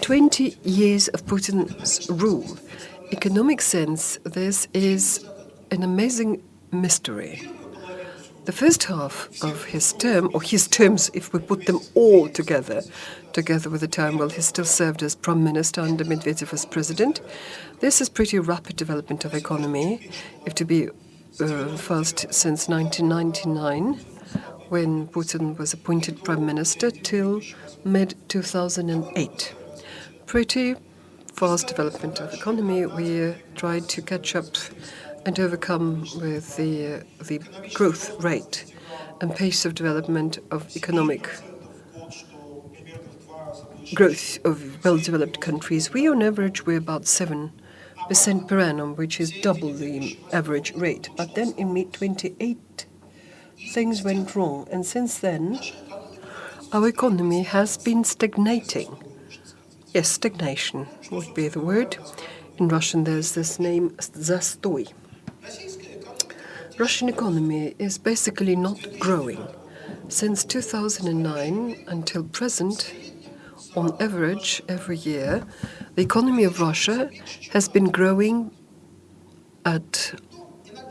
20 years of Putin's rule. Economic sense, this is an amazing mystery. The first half of his term, or his terms, if we put them all together with the time while he still served as Prime Minister under Medvedev as President, this is pretty rapid development of economy, if to be first since 1999, when Putin was appointed Prime Minister, till mid-2008. Pretty fast development of economy. We tried to catch up and overcome with the growth rate and pace of development of economic growth of well-developed countries. We, on average, we're about 7% per annum, which is double the average rate. But then in mid-28, things went wrong. And since then, our economy has been stagnating. Yes, stagnation would be the word. In Russian, there's this name, zastoy. Russian economy is basically not growing. Since 2009 until present, on average, every year, the economy of Russia has been growing at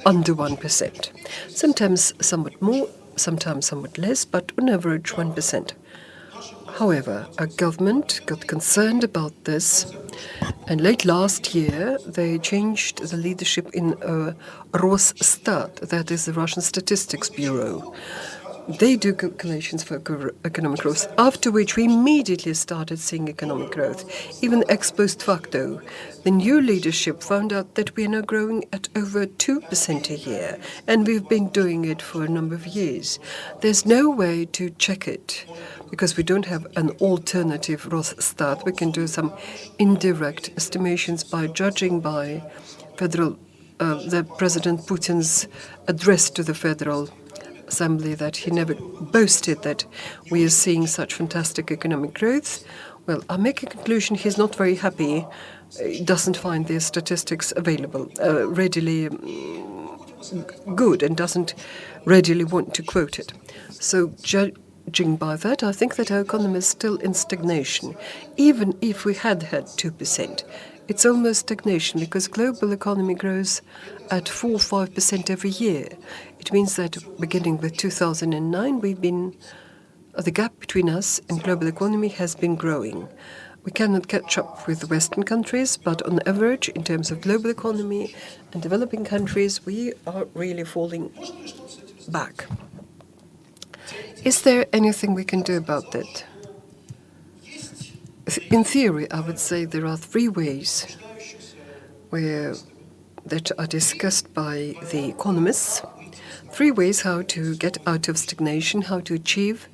under 1%. Sometimes somewhat more, sometimes somewhat less, but on average 1%. However, our government got concerned about this, and late last year they changed the leadership in Rosstat, that is the Russian Statistics Bureau. They do calculations for economic growth, after which we immediately started seeing economic growth. Even ex post facto, the new leadership found out that we are now growing at over 2% a year, and we've been doing it for a number of years. There's no way to check it, because we don't have an alternative Rosstat. We can do some indirect estimations by judging by the President Putin's address to the Federal Assembly, that he never boasted that we are seeing such fantastic economic growth. Well, I make a conclusion he's not very happy. He doesn't find the statistics available, readily good, and doesn't readily want to quote it. So judging by that, I think that our economy is still in stagnation. Even if we had 2%, it's almost stagnation, because global economy grows at 4-5% every year. It means that beginning with 2009, the gap between us and global economy has been growing. We cannot catch up with the Western countries, but on average, in terms of global economy and developing countries, we are really falling back. Is there anything we can do about that? In theory, I would say there are 3 ways that are discussed by the economists. 3 ways how to get out of stagnation, how to achieve,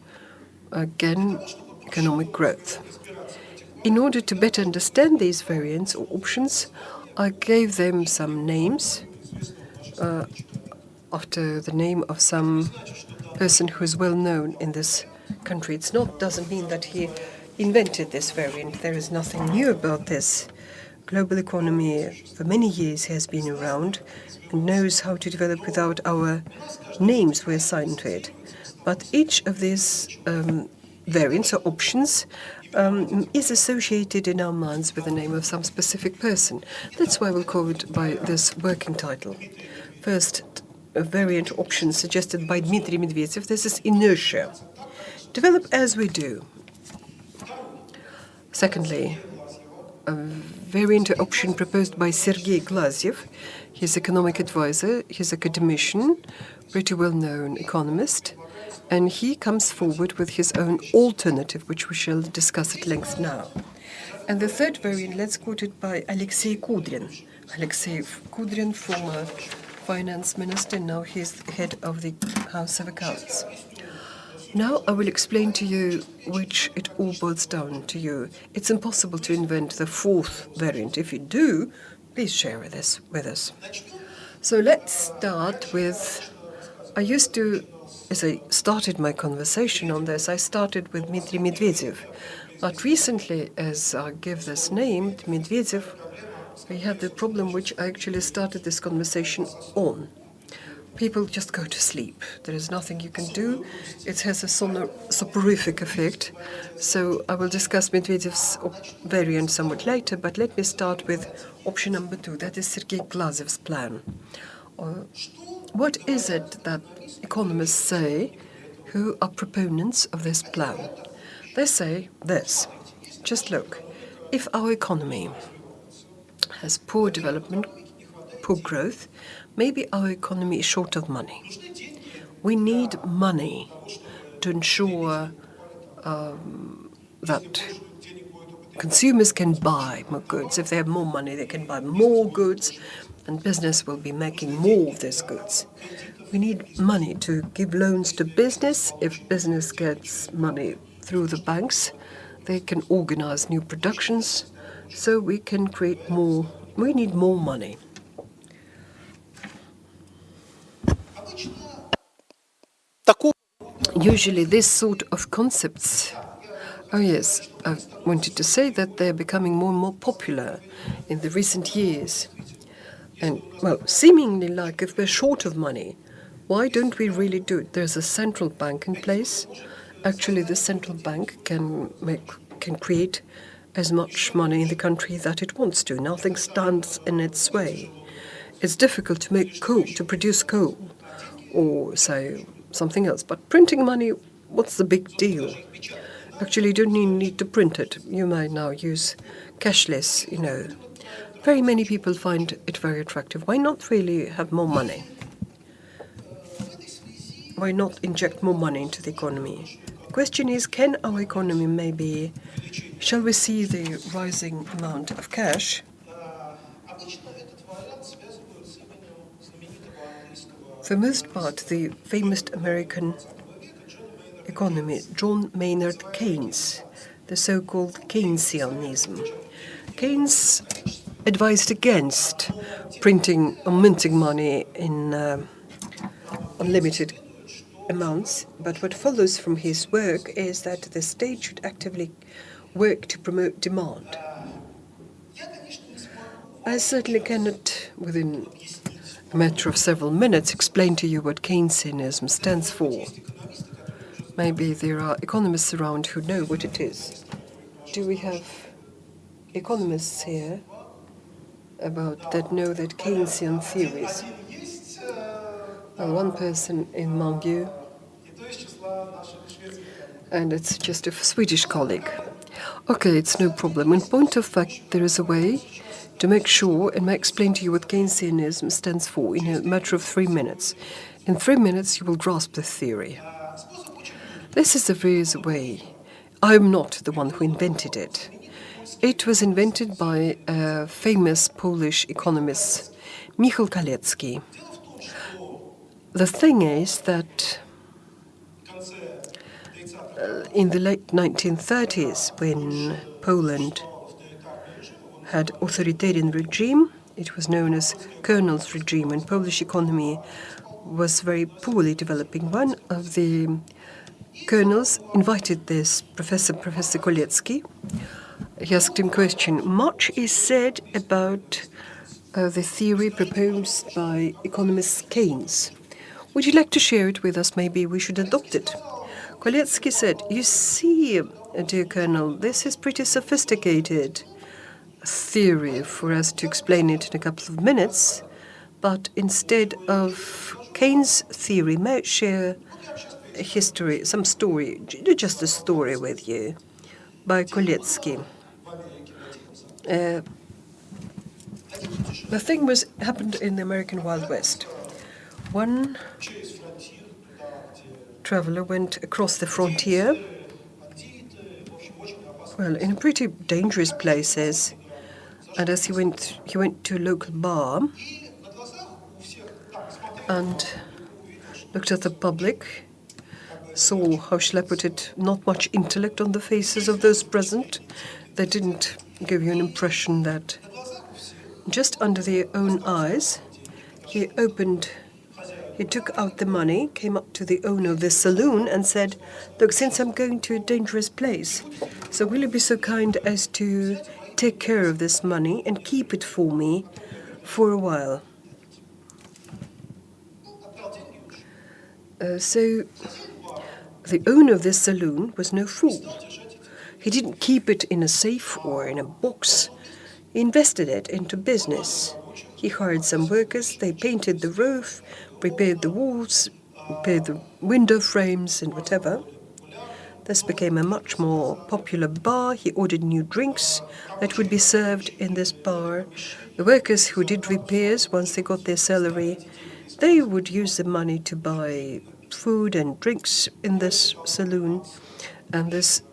again, economic growth. In order to better understand these variants or options, I gave them some names after the name of some person who is well known in this country. Doesn't mean that he invented this variant. There is nothing new about this. Global economy for many years has been around and knows how to develop without our names we assign to it. But each of these variants or options is associated in our minds with the name of some specific person. That's why we'll call it by this working title. First, a variant option suggested by Dmitry Medvedev. This is inertia. Develop as we do. Secondly, a variant option proposed by Sergei Glazyev. He's economic advisor, he's academician, pretty well-known economist, and he comes forward with his own alternative, which we shall discuss at length now. And the third variant, let's quote it by Alexei Kudrin. Alexei Kudrin, former finance minister, now he's head of the House of Accounts. Now I will explain to you which it all boils down to you. It's impossible to invent the 4th variant. If you do, please share this with us. So let's start with, as I started my conversation on this, I started with Dmitry Medvedev. But recently, as I give this name, Medvedev, we had the problem which I actually started this conversation on. people just go to sleep. There is nothing you can do. It has a soporific effect. So I will discuss Medvedev's variant somewhat later, but let me start with option number 2. That is Sergei Glazev's plan. What is it that economists say who are proponents of this plan? They say this. Just look, if our economy has poor development, poor growth, maybe our economy is short of money. We need money to ensure that consumers can buy more goods. If they have more money, they can buy more goods, and business will be making more of these goods. We need money to give loans to business. If business gets money through the banks, they can organize new productions, so we can create more. We need more money. Usually this sort of concepts, oh yes, I wanted to say that they're becoming more and more popular in the recent years. And, well, seemingly like if we're short of money, why don't we really do it? There's a central bank in place. Actually, the central bank can create as much money in the country that it wants to. Nothing stands in its way. It's difficult to make coal, to produce coal, or say something else. But printing money, what's the big deal? Actually, you don't need to print it. You might now use cashless, Very many people find it very attractive. Why not really have more money? Why not inject more money into the economy? The question is, can our economy shall we see the rising amount of cash? For the most part, the famous American economy, John Maynard Keynes, the so-called Keynesianism. Keynes advised against printing or minting money in unlimited amounts, but what follows from his work is that the state should actively work to promote demand. I certainly cannot, within a matter of several minutes, explain to you what Keynesianism stands for. Maybe there are economists around who know what it is. Do we have economists here that know that Keynesian theories? Well, one person in Malmö, and it's just a Swedish colleague. Okay, it's no problem. In point of fact, there is a way to make sure, and I explain to you what Keynesianism stands for in a matter of 3 minutes. In 3 minutes, you will grasp the theory. This is the way. I'm not the one who invented it. It was invented by a famous Polish economist, Michał Kalecki. The thing is that in the late 1930s, when Poland had authoritarian regime, it was known as Colonel's regime, and Polish economy was very poorly developing. One of the colonels invited this Professor Kalecki. He asked him a question. Much is said about the theory proposed by economist Keynes. Would you like to share it with us? Maybe we should adopt it. Kalecki said, you see, dear Colonel, this is pretty sophisticated theory for us to explain it in a couple of minutes, but instead of Keynes' theory, may I share a history, some story, just a story with you, by Kalecki. The thing happened in the American Wild West. One traveler went across the frontier, well, in pretty dangerous places, and as he went to a local bar and looked at the public, saw, how shall I put it, not much intellect on the faces of those present. They didn't give you an impression that just under their own eyes, he took out the money, came up to the owner of the saloon and said, look, since I'm going to a dangerous place, so will you be so kind as to take care of this money and keep it for me for a while? So the owner of this saloon was no fool. He didn't keep it in a safe or in a box. He invested it into business. He hired some workers, they painted the roof, repaired the walls, repaired the window frames and whatever. This became a much more popular bar. He ordered new drinks that would be served in this bar. The workers who did repairs, once they got their salary, they would use the money to buy food and drinks in this saloon. And this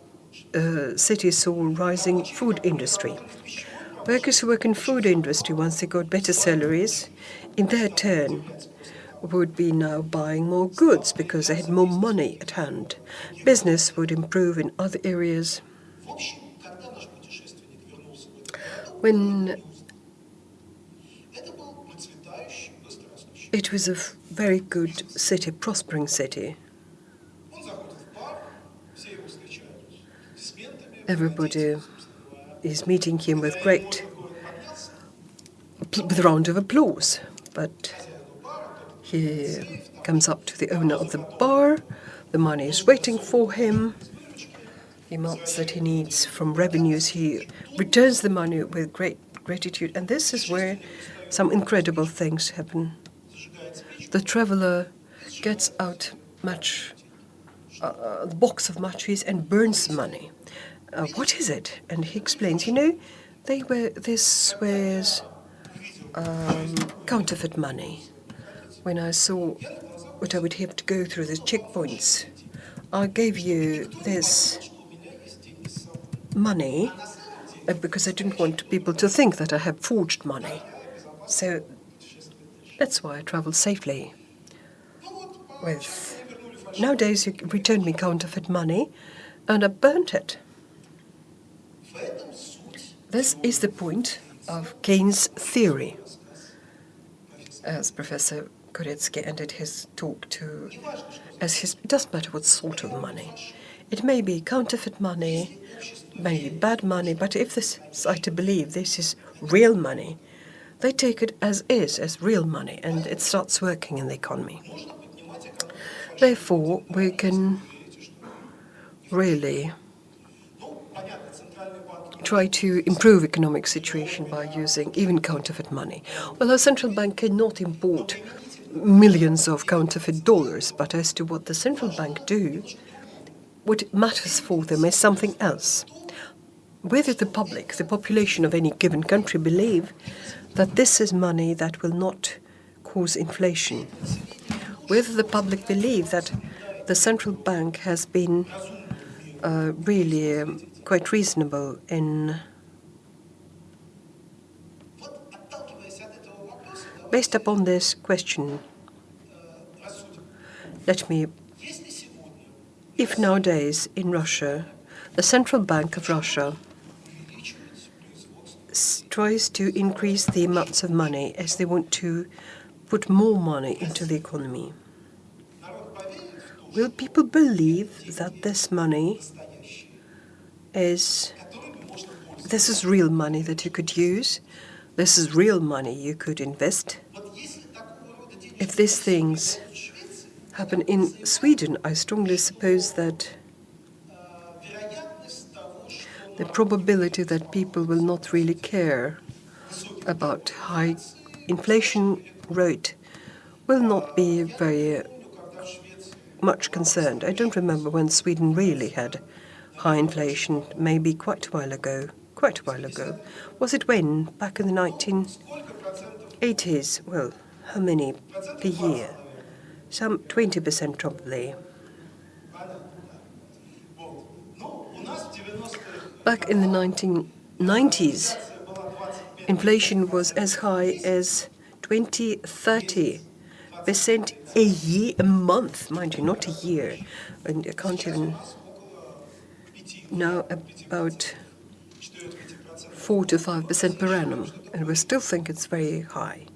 city saw a rising food industry. Workers who work in food industry, once they got better salaries, in their turn would be now buying more goods because they had more money at hand. Business would improve in other areas. When it was a very good city, prospering city. Everybody is meeting him with a round of applause. But he comes up to the owner of the bar. The money is waiting for him. The amounts that he needs from revenues, he returns the money with great gratitude. And this is where some incredible things happen. The traveler gets out the box of matches and burns the money. What is it? And he explains, this was counterfeit money. When I saw what I would have to go through the checkpoints, I gave you this money because I didn't want people to think that I have forged money. So that's why I travel safely. Nowadays, you return me counterfeit money, and I burnt it. This is the point of Keynes' theory, as Professor Koretsky ended his talk to, it doesn't matter what sort of money. It may be counterfeit money, may be bad money, but if this society believe this is real money, they take it as is, as real money, and it starts working in the economy. Therefore, we can really try to improve economic situation by using even counterfeit money. Well, our central bank cannot import millions of counterfeit dollars, but as to what the central bank do, what matters for them is something else. Whether the public, the population of any given country, believe that this is money that will not cause inflation, whether the public believe that the central bank has been really quite reasonable in. Based upon this question, if nowadays in Russia, the Central Bank of Russia tries to increase the amounts of money as they want to put more money into the economy, will people believe that this money this is real money that you could use? This is real money you could invest? If these things happen in Sweden, I strongly suppose that the probability that people will not really care about high inflation rate will not be very much concerned. I don't remember when Sweden really had high inflation, maybe quite a while ago. Was it when? Back in the 1980s? Well, how many per year? Some 20% probably. Back in the 1990s, inflation was as high as 20-30% a month, mind you, not a year. And I can't even now about 4 to 5% per annum, and we still think it's very high.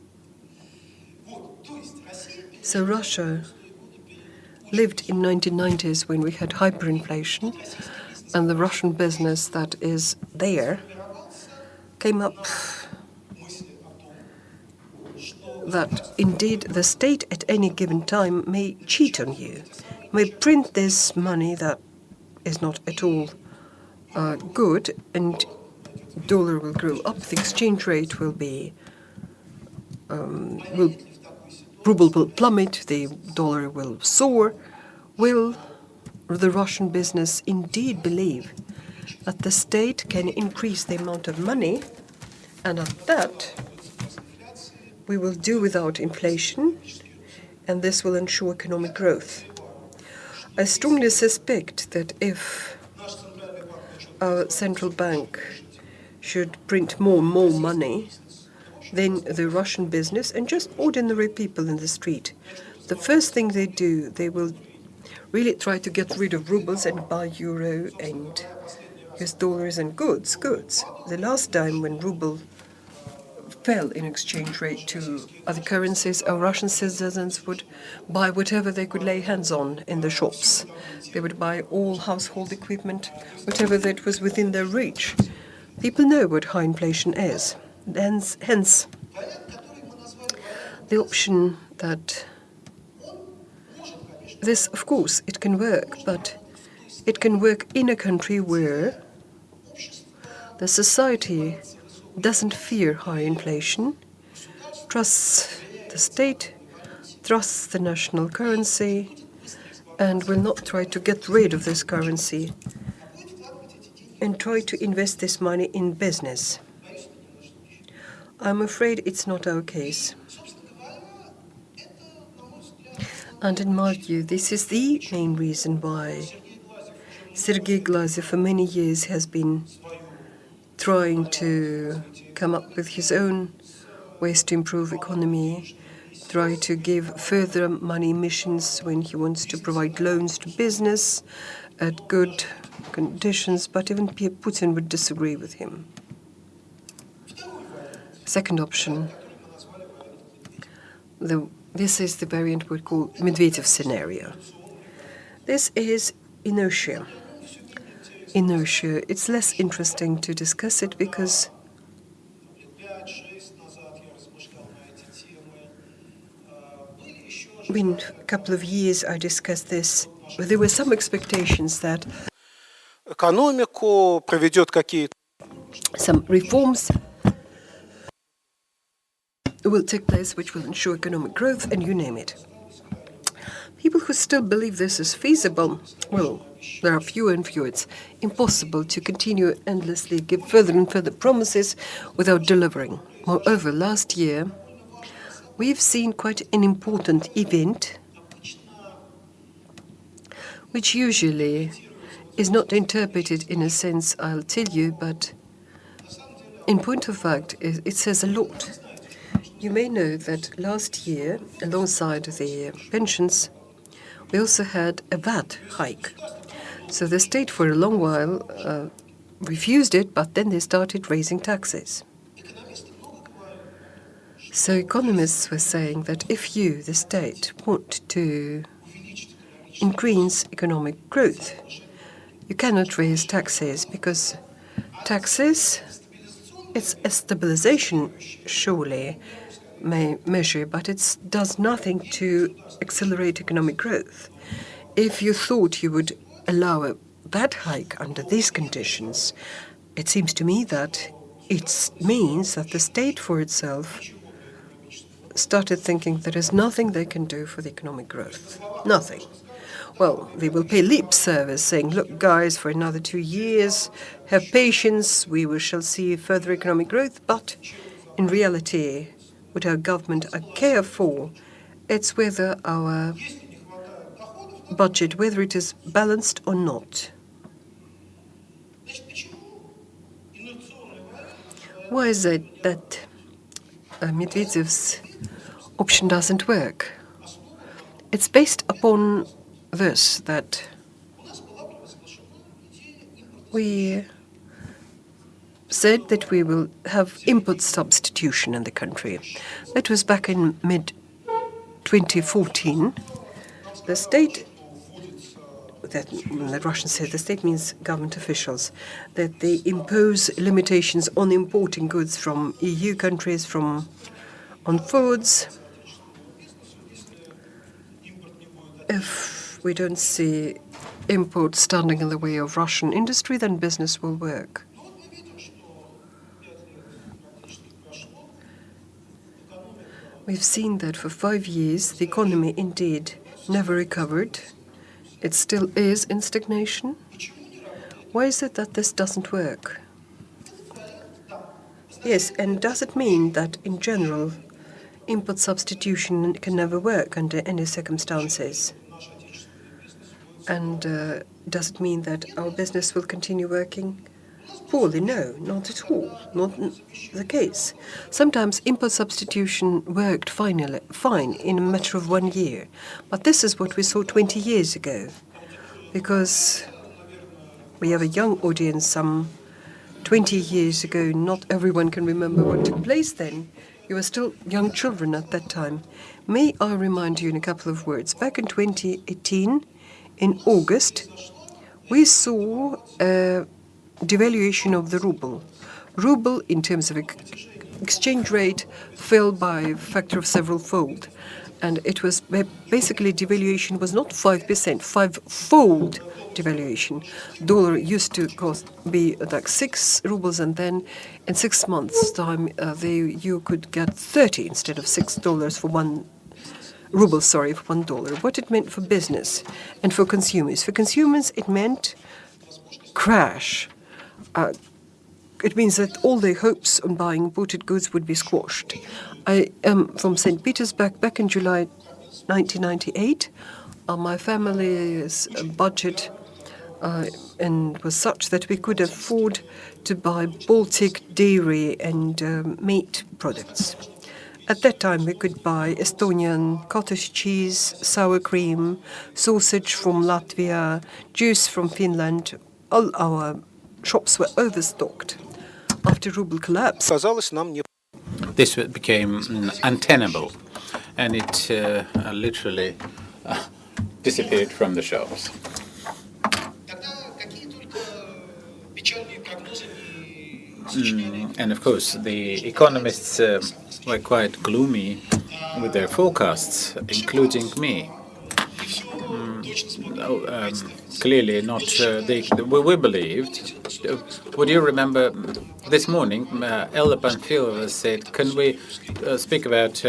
So Russia lived in 1990s when we had hyperinflation, and the Russian business that is there came up that indeed the state at any given time may cheat on you, may print this money that is not at all good, and dollar will grow up, the exchange rate will be, ruble will plummet, the dollar will soar. Will the Russian business indeed believe that the state can increase the amount of money, and at that we will do without inflation, and this will ensure economic growth? I strongly suspect that if our central bank should print more and more money, then the Russian business and just ordinary people in the street, the first thing they do, they will really try to get rid of rubles and buy euro and US dollars and goods. The last time when ruble fell in exchange rate to other currencies, our Russian citizens would buy whatever they could lay hands on in the shops. They would buy all household equipment, whatever that was within their reach. People know what high inflation is. Hence, the option that this, of course, it can work, but it can work in a country where the society doesn't fear high inflation, trusts the state, trusts the national currency, and will not try to get rid of this currency and try to invest this money in business. I'm afraid it's not our case. And in my view, this is the main reason why Sergei Glazyev for many years has been trying to come up with his own ways to improve economy, try to give further money emissions when he wants to provide loans to business at good conditions, but even Putin would disagree with him. Second option, this is the variant we call Medvedev scenario. This is inertia. It's less interesting to discuss it because in a couple of years I discussed this, but there were some expectations that some reforms will take place which will ensure economic growth, and you name it. People who still believe this is feasible, well, there are fewer and fewer. It's impossible to continue endlessly, give further and further promises without delivering. Moreover, last year, we've seen quite an important event, which usually is not interpreted in a sense I'll tell you, but in point of fact, it says a lot. You may know that last year, alongside the pensions, we also had a VAT hike. So the state for a long while refused it, but then they started raising taxes. So economists were saying that if you, the state, want to increase economic growth, you cannot raise taxes because taxes, it's a stabilization, surely, measure, but it does nothing to accelerate economic growth. If you thought you would allow a VAT hike under these conditions, it seems to me that it means that the state for itself started thinking there is nothing they can do for the economic growth. Nothing. Well, they will pay lip service, saying, look, guys, for another 2 years, have patience, we shall see further economic growth. But in reality, what our government care for, it's whether our budget, whether it is balanced or not. Why is it that Medvedev's option doesn't work? It's based upon this, that we said that we will have import substitution in the country. That was back in mid-2014. The state, that the Russians said, the state means government officials, that they impose limitations on importing goods from EU countries on foods, if we don't see imports standing in the way of Russian industry, then business will work. We've seen that for 5 years the economy indeed never recovered. It still is in stagnation. Why is it that this doesn't work? Yes, and does it mean that in general import substitution can never work under any circumstances? And does it mean that our business will continue working poorly? No, not at all. Not the case. Sometimes import substitution worked fine in a matter of 1 year. But this is what we saw 20 years ago. Because we have a young audience, some 20 years ago. Not everyone can remember what took place then. You were still young children at that time. May I remind you in a couple of words? Back in 2018, in August, we saw a devaluation of the ruble. Ruble, in terms of exchange rate, fell by a factor of several fold. And it was basically devaluation was not 5%, five-fold devaluation. Dollar used to be like 6 rubles, and then in 6 months' time, you could get 30 instead of $6 for 1 ruble, for $1. What it meant for business and for consumers. For consumers, it meant crash. It means that all their hopes on buying imported goods would be squashed. I am from St. Petersbourg back in July 1998. My family's budget and was such that we could afford to buy Baltic dairy and meat products. At that time, we could buy Estonian cottage cheese, sour cream, sausage from Latvia, juice from Finland. All our shops were overstocked. After ruble collapsed, this became untenable, and it literally disappeared from the shelves. And of course, the economists were quite gloomy with their forecasts, including me. Clearly not. We believed. Would you remember this morning, Ella Panfilova said, can we speak about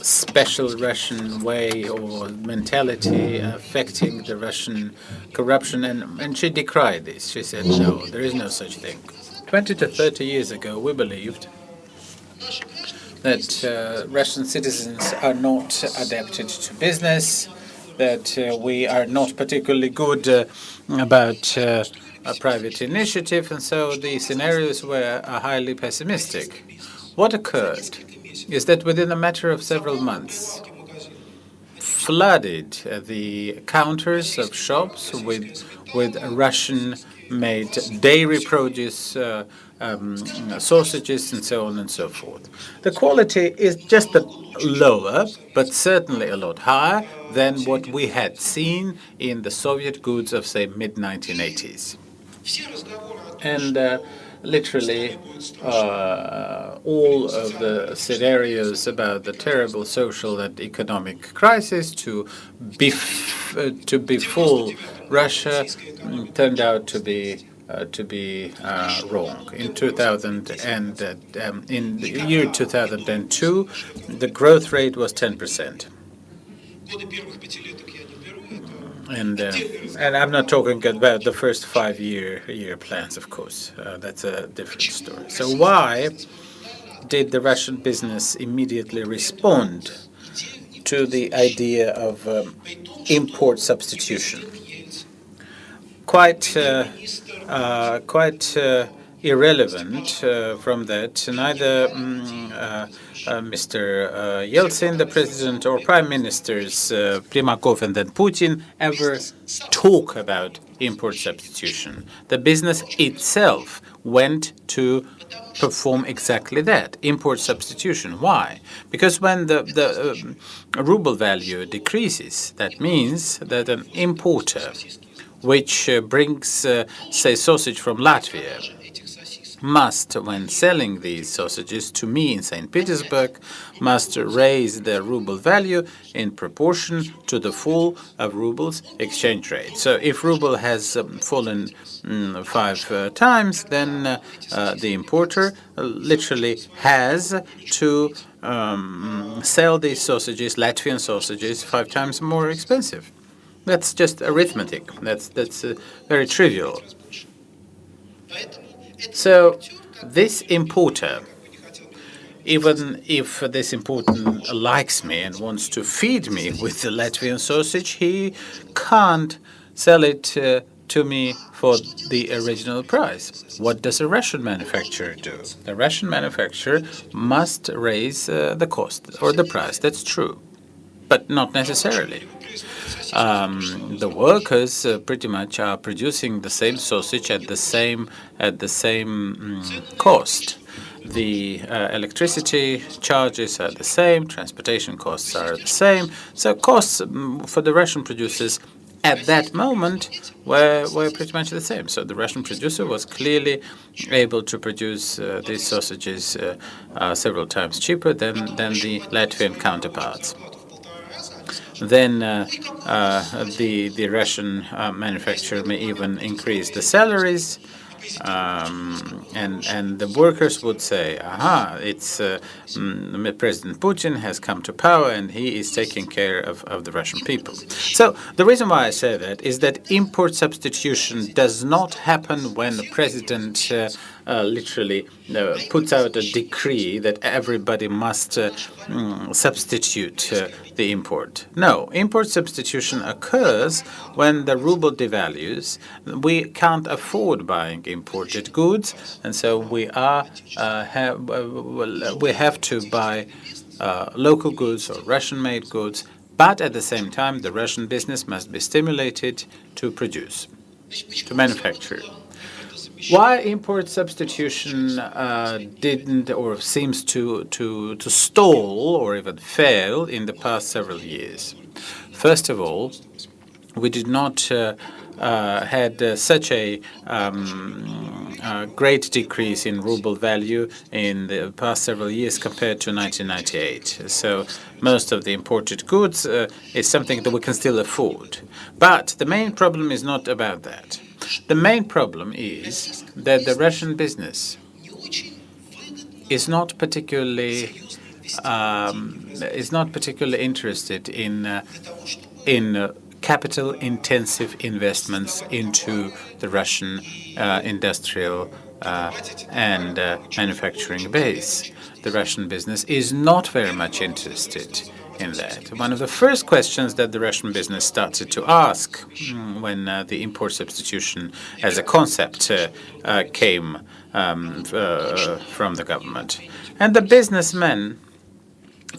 special Russian way or mentality affecting the Russian corruption? And she decried this. She said, no, there is no such thing. 20 to 30 years ago, we believed that Russian citizens are not adapted to business, that we are not particularly good about a private initiative, and so the scenarios were highly pessimistic. What occurred is that within a matter of several months, flooded the counters of shops with Russian-made dairy produce, sausages, and so on and so forth. The quality is just lower, but certainly a lot higher than what we had seen in the Soviet goods of, say, mid-1980s. And literally all of the scenarios about the terrible social and economic crisis to befall Russia turned out to be wrong. In 2000 and in the year 2002, the growth rate was 10%. And I'm not talking about the first 5-year plans, of course. That's a different story. So why did the Russian business immediately respond to the idea of import substitution? Quite irrelevant from that. Neither Mr. Yeltsin, the president, or prime ministers Primakov and then Putin ever talk about import substitution. The business itself went to perform exactly that, import substitution. Why? Because when the ruble value decreases, that means that an importer which brings, say, sausage from Latvia, must, when selling these sausages to me in St. Petersburg, must raise the ruble value in proportion to the fall of ruble's exchange rate. So if ruble has fallen 5 times, then the importer literally has to sell these sausages, Latvian sausages, 5 times more expensive. That's just arithmetic. That's very trivial. So this importer, even if this importer likes me and wants to feed me with the Latvian sausage, he can't sell it to me for the original price. What does a Russian manufacturer do? The Russian manufacturer must raise the cost or the price. That's true, but not necessarily. The workers pretty much are producing the same sausage at the same cost. The electricity charges are the same, transportation costs are the same. So costs for the Russian producers at that moment were pretty much the same. So the Russian producer was clearly able to produce these sausages several times cheaper than the Latvian counterparts. Then the Russian manufacturer may even increase the salaries, and the workers would say, "Aha! It's President Putin has come to power, and he is taking care of the Russian people." So the reason why I say that is that import substitution does not happen when the president literally puts out a decree that everybody must substitute the import. No, import substitution occurs when the ruble devalues. We can't afford buying imported goods, and so we have to buy local goods or Russian-made goods. But at the same time, the Russian business must be stimulated to produce, to manufacture. Why import substitution didn't or seems to stall or even fail in the past several years? First of all, we did not had such a great decrease in ruble value in the past several years compared to 1998. So most of the imported goods is something that we can still afford. But the main problem is not about that. The main problem is that the Russian business is not particularly interested in capital-intensive investments into the Russian industrial and manufacturing base. The Russian business is not very much interested in that. One of the first questions that the Russian business started to ask when the import substitution as a concept came from the government. And the businessmen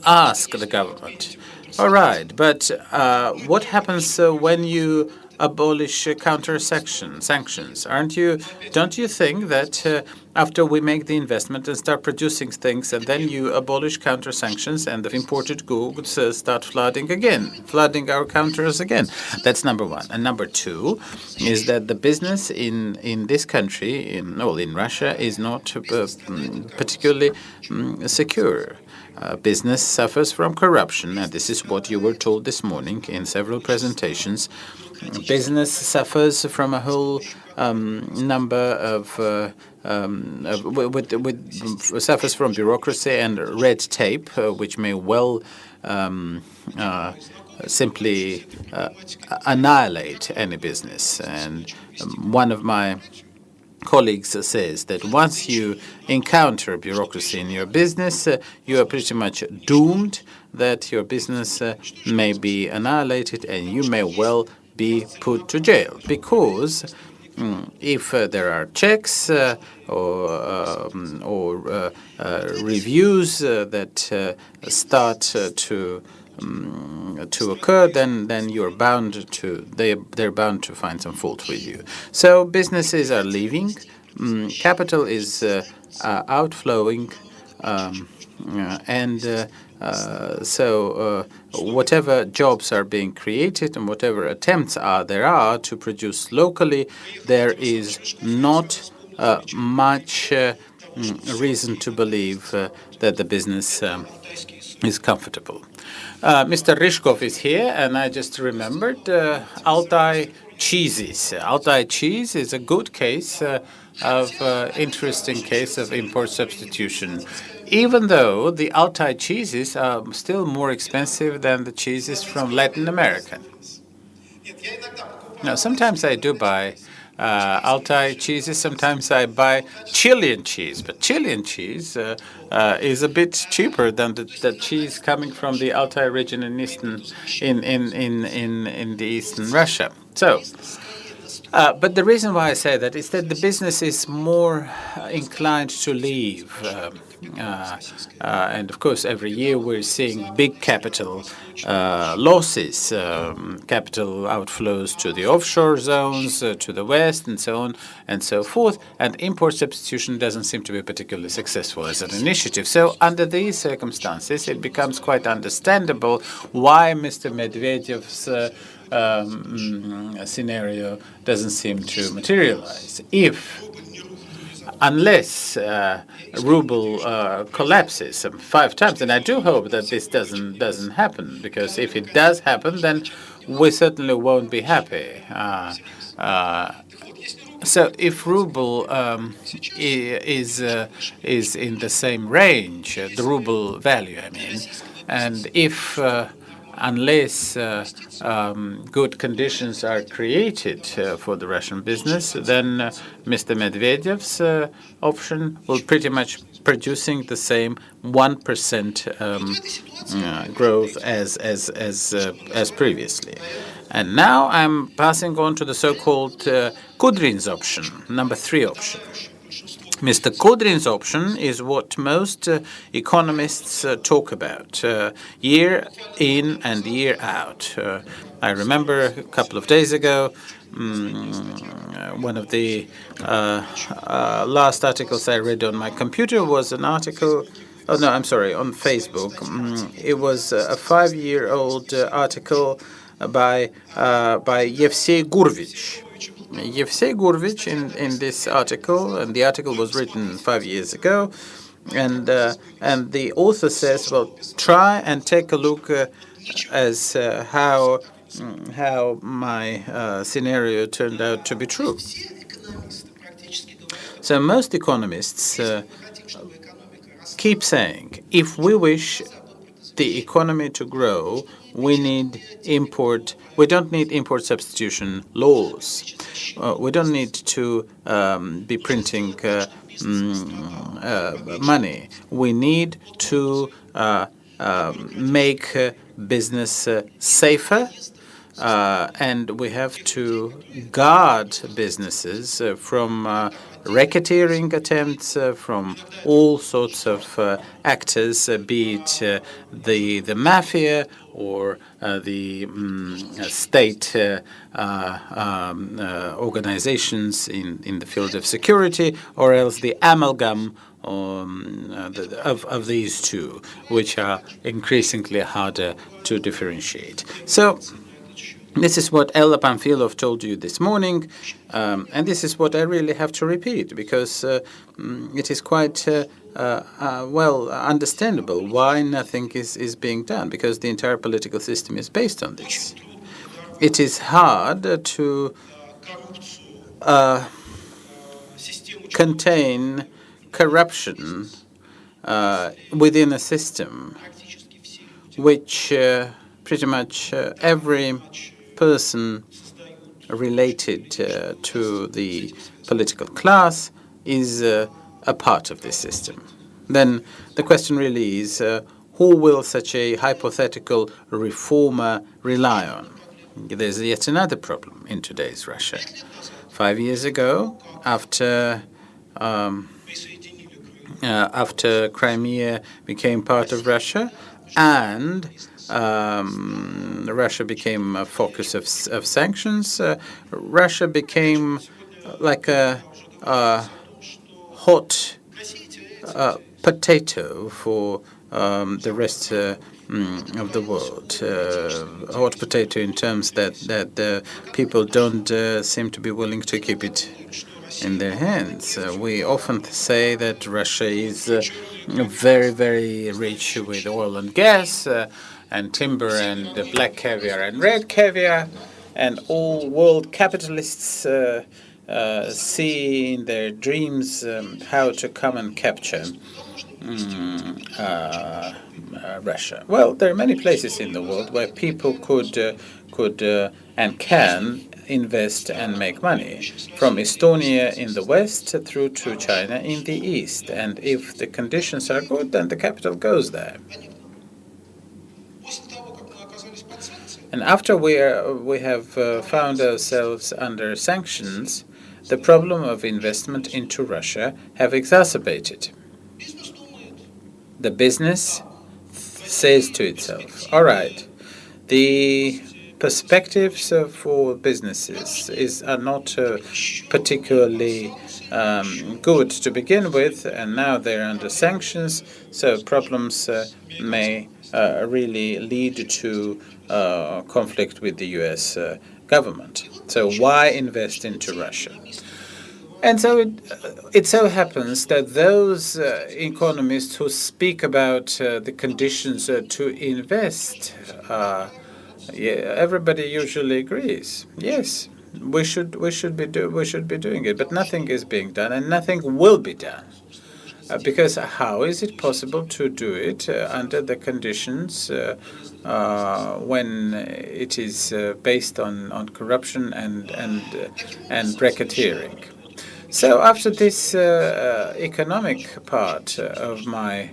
ask the government, all right, but what happens when you abolish counter sanctions? Don't you think that after we make the investment and start producing things, and then you abolish counter sanctions and the imported goods start flooding our counters again? That's number one. And number two is that the business in this country, in Russia, is not particularly secure. Business suffers from corruption, and this is what you were told this morning in several presentations. Business suffers from a whole number of suffers from bureaucracy and red tape, which may well simply annihilate any business. And one of my colleagues says that once you encounter bureaucracy in your business, you are pretty much doomed, that your business may be annihilated and you may well be put to jail. Because if there are checks or reviews that start to occur, then you're bound to they're bound to find some fault with you. So businesses are leaving, capital is outflowing, and so whatever jobs are being created and whatever attempts there are to produce locally, there is not much reason to believe that the business is comfortable. Mr. Rishkov is here, and I just remembered Altai cheeses. Altai cheese is a good case of interesting case of import substitution, even though the Altai cheeses are still more expensive than the cheeses from Latin America. Now, sometimes I do buy Altai cheeses. Sometimes I buy Chilean cheese, but Chilean cheese is a bit cheaper than the cheese coming from the Altai region in eastern in the eastern Russia. So. But the reason why I say that is that the business is more inclined to leave. And of course, every year we're seeing big capital losses, capital outflows to the offshore zones, to the west, and so on and so forth. And import substitution doesn't seem to be particularly successful as an initiative. So under these circumstances, it becomes quite understandable why Mr. Medvedev's scenario doesn't seem to materialize. Unless ruble collapses 5 times, and I do hope that this doesn't happen, because if it does happen, then we certainly won't be happy. So if ruble is in the same range, the ruble value, I mean, and if unless good conditions are created for the Russian business, then Mr. Medvedev's option will pretty much producing the same 1% growth as previously. And now I'm passing on to the so-called Kudrin's option, number 3 option. Mr. Kudrin's option is what most economists talk about, year in and year out. I remember a couple of days ago, one of the last articles I read on my computer was an article. Oh no, I'm sorry, on Facebook. It was a 5-year-old article by Yevsey Gurvich. Yevsey Gurvich in this article, and the article was written 5 years ago, and the author says, well, try and take a look as how my scenario turned out to be true. So most economists keep saying, if we wish the economy to grow, we don't need import substitution laws. We don't need to be printing money. We need to make business safer, and we have to guard businesses from racketeering attempts from all sorts of actors, be it the mafia or the state organizations in the field of security, or else the amalgam of these two, which are increasingly harder to differentiate. So this is what Ella Pamfilov told you this morning, and this is what I really have to repeat, because it is quite well understandable why nothing is being done, because the entire political system is based on this. It is hard to contain corruption within a system which pretty much every person related to the political class is a part of this system. Then the question really is, who will such a hypothetical reformer rely on? There's yet another problem in today's Russia. 5 years ago, after Crimea became part of Russia, and Russia became a focus of sanctions, Russia became like a hot potato for the rest of the world. A hot potato in terms that people don't seem to be willing to keep it in their hands. We often say that Russia is very, very rich with oil and gas and timber and black caviar and red caviar, and all world capitalists see in their dreams how to come and capture Russia. Well, there are many places in the world where people could and can invest and make money, from Estonia in the west through to China in the east. And if the conditions are good, then the capital goes there. And after we have found ourselves under sanctions, the problem of investment into Russia have exacerbated. The business says to itself, all right, the perspectives for businesses are not particularly good to begin with, and now they're under sanctions, so problems may really lead to conflict with the US government. So why invest into Russia? And so it so happens that those economists who speak about the conditions to invest, everybody usually agrees. Yes, we should be doing it, but nothing is being done, and nothing will be done. Because how is it possible to do it under the conditions when it is based on corruption and racketeering? So after this economic part of my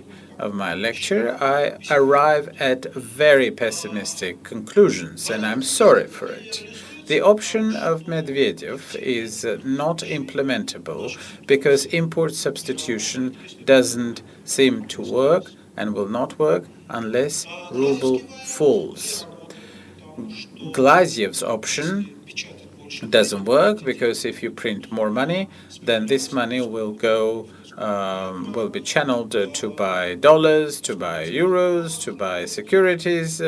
lecture, I arrive at very pessimistic conclusions, and I'm sorry for it. The option of Medvedev is not implementable because import substitution doesn't seem to work and will not work unless ruble falls. Glaziev's option doesn't work because if you print more money, then this money will be channeled to buy dollars, to buy euros, to buy securities,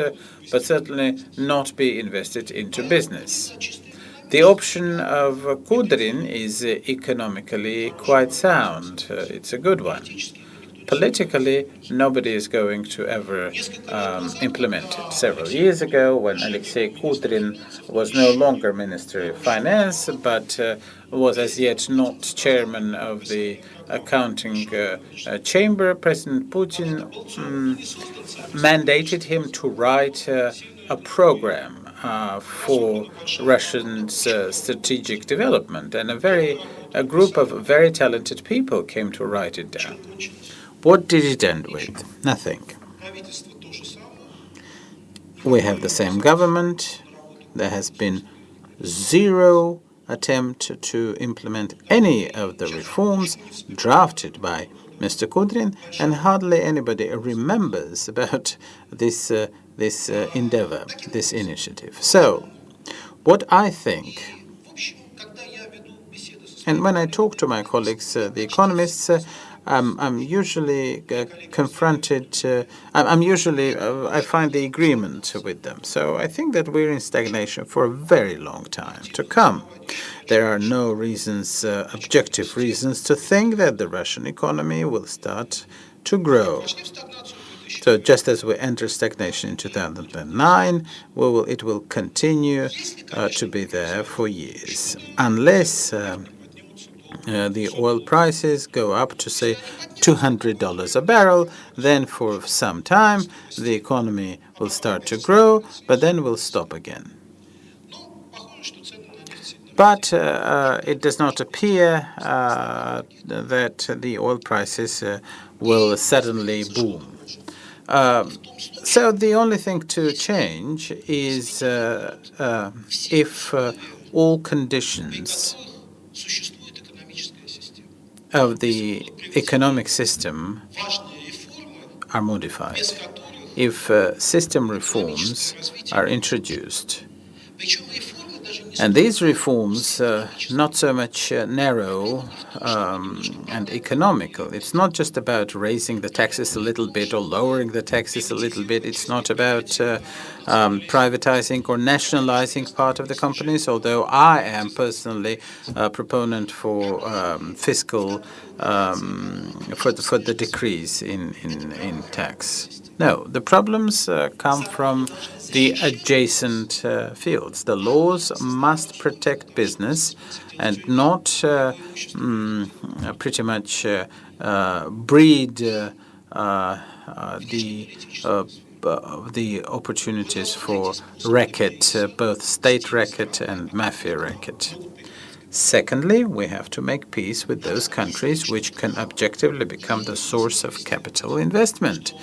but certainly not be invested into business. The option of Kudrin is economically quite sound. It's a good one. Politically, nobody is going to ever implement it. Several years ago, when Alexei Kudrin was no longer Minister of Finance, but was as yet not chairman of the accounting chamber, President Putin mandated him to write a program for Russian strategic development, and a group of very talented people came to write it down. What did it end with? Nothing. We have the same government. There has been zero attempt to implement any of the reforms drafted by Mr. Kudrin, and hardly anybody remembers about this endeavor, this initiative. So, what I think, and when I talk to my colleagues, the economists, I'm usually confronted. I find the agreement with them. So I think that we're in stagnation for a very long time to come. There are no reasons, objective reasons, to think that the Russian economy will start to grow. So just as we enter stagnation in 2009, it will continue to be there for years, unless the oil prices go up to, say, $200 a barrel. Then for some time, the economy will start to grow, but then will stop again. But it does not appear that the oil prices will suddenly boom. So the only thing to change is if all conditions of the economic system are modified, if system reforms are introduced, And these reforms, not so much narrow and economical. It's not just about raising the taxes a little bit or lowering the taxes a little bit. It's not about privatizing or nationalizing part of the companies, although I am personally a proponent for fiscal, for the decrease in tax. No, the problems come from the adjacent fields. The laws must protect business and not pretty much breed the opportunities for racket, both state racket and mafia racket. Secondly, we have to make peace with those countries which can objectively become the source of capital investment.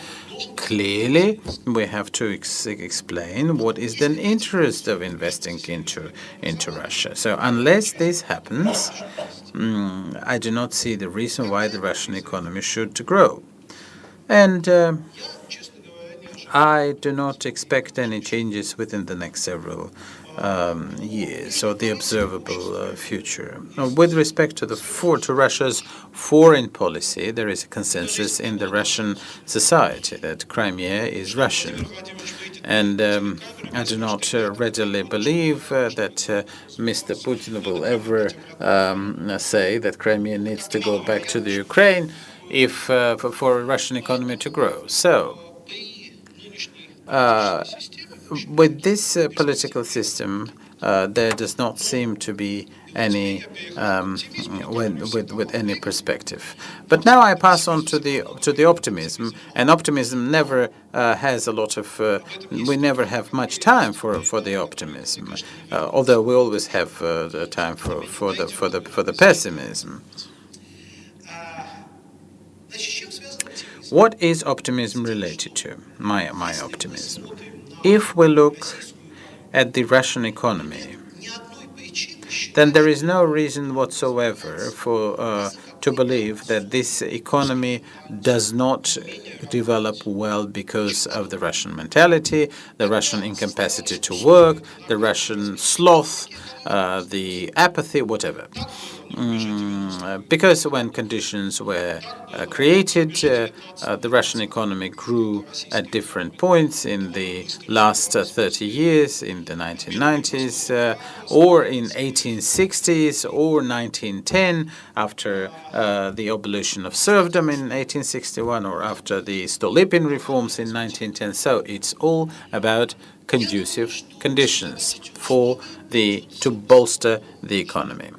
Clearly, we have to explain what is the interest of investing into Russia. So unless this happens, I do not see the reason why the Russian economy should grow. And I do not expect any changes within the next several years or the observable future. With respect to Russia's foreign policy, there is a consensus in the Russian society that Crimea is Russian. And I do not readily believe that Mr. Putin will ever say that Crimea needs to go back to the Ukraine if for a Russian economy to grow. So, with this political system, there does not seem to be any with any perspective. But now I pass on to the optimism, and optimism never has a lot of. We never have much time for the optimism, although we always have the time for the pessimism. What is optimism related to? My optimism. If we look at the Russian economy, then there is no reason whatsoever to believe that this economy does not develop well because of the Russian mentality, the Russian incapacity to work, the Russian sloth, the apathy, whatever. Because when conditions were created, the Russian economy grew at different points in the last 30 years, in the 1990s, or in 1860s, or 1910, after the abolition of serfdom in 1861, or after the Stolypin reforms in 1910. So it's all about conducive conditions to bolster the economy.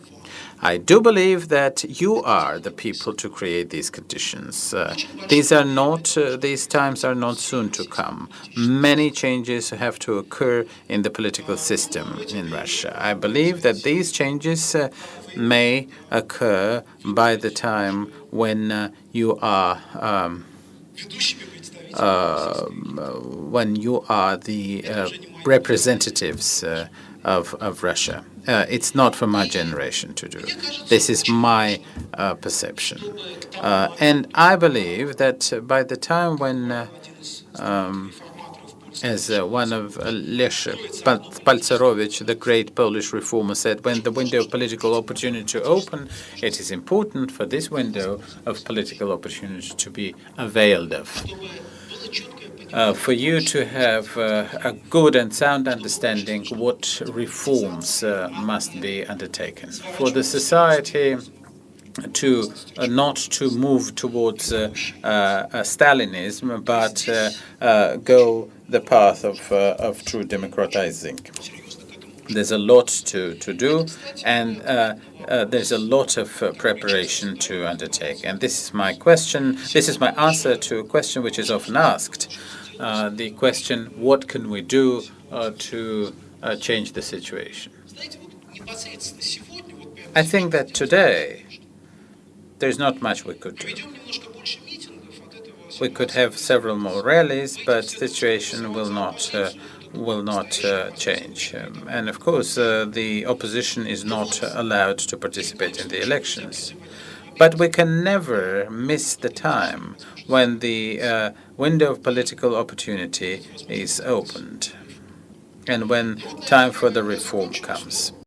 I do believe that you are the people to create these conditions. These times are not soon to come. Many changes have to occur in the political system in Russia. I believe that these changes may occur by the time when you are the representatives of Russia. It's not for my generation to do. This is my perception. And I believe that by the time when, as one of Lech Paltzerovich, the great Polish reformer, said, when the window of political opportunity to open, it is important for this window of political opportunity to be availed of. For you to have a good and sound understanding what reforms must be undertaken. For the society to not to move towards Stalinism, but go the path of true democratizing. There's a lot to do, and there's a lot of preparation to undertake. And this is my question. This is my answer to a question which is often asked. The question, what can we do to change the situation? I think that today there's not much we could do. We could have several more rallies, but the situation will not change. And of course, the opposition is not allowed to participate in the elections. But we can never miss the time when the window of political opportunity is opened and when time for the reform comes.